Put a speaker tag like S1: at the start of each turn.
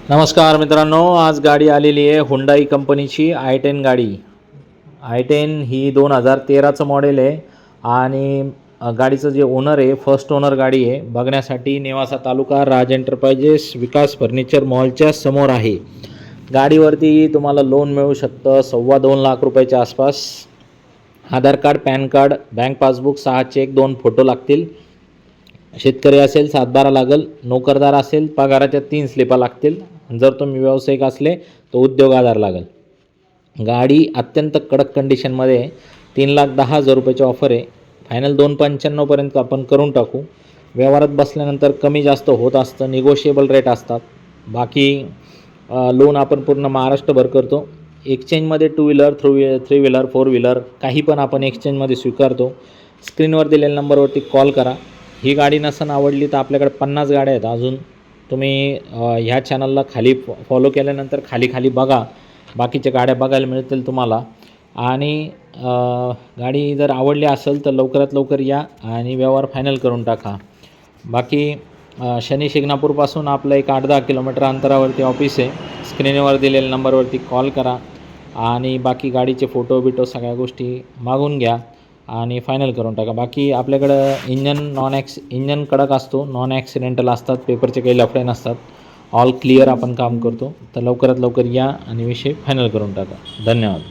S1: नमस्कार मित्रांनो, आज गाडी आलेली आहे हुंडाई कंपनीची i10 गाडी. i10 ही 2013चं मॉडेल आहे आणि गाडीचं जे ओनर आहे फर्स्ट ओनर गाडी आहे. बघण्यासाठी नेवासा तालुका राज एंटरप्राइजेस विकास फर्निचर मॉलच्या समोर आहे. गाडीवरती तुम्हाला लोन मिळू शकतं 2.25 लाख रुपयाच्या आसपास. Aadhaar card, PAN card, bank passbook, 6 cheque, 2 photo लागतील. शेतकरी असेल 7-12 लागेल, नोकरदार असेल पगाराच्या 3 स्लिपा लागतील. जर तुम्ही व्यावसायिक असले तर उद्योग आधार लागेल. गाडी अत्यंत कडक कंडिशनमध्ये आहे. 3,10,000 रुपयाची ऑफर आहे. फायनल 2,95,000 आपण करून टाकू. व्यवहारात बसल्यानंतर कमी जास्त होत असतं, निगोशिएबल रेट असतात. बाकी लोन आपण पूर्ण महाराष्ट्रभर करतो. एक्सचेंजमध्ये 2 व्हीलर, 3 व्हीलर, 4 व्हीलर काही पण आपण एक्सचेंजमध्ये स्वीकारतो. स्क्रीनवर दिलेल्या नंबरवरती कॉल करा. ही गाडी नसन आवडली तर आपल्याकडे 50 गाड्या आहेत अजून. तुम्ही ह्या चॅनलला खाली फॉलो केल्यानंतर खाली बघा, बाकीच्या गाड्या बघायला मिळतील तुम्हाला. आणि गाडी जर आवडली असेल तर लवकरात लवकर या आणि व्यवहार फायनल करून टाका. बाकी शनी शिंगणापूरपासून आपलं एक 8-10 किलोमीटर अंतरावरती ऑफिस आहे. स्क्रीनवर दिलेल्या नंबरवरती कॉल करा आणि बाकी गाडीचे फोटो सगळ्या गोष्टी मागून घ्या आणि फायनल करून टाका. बाकी आपल्याकडं इंजन कडक असतो, नॉन ॲक्सिडेंटल असतात, पेपरचे काही लफडे नसतात. ऑल क्लिअर आपण काम करतो. तर लवकरात लवकर या आणि विषय फायनल करून टाका. धन्यवाद.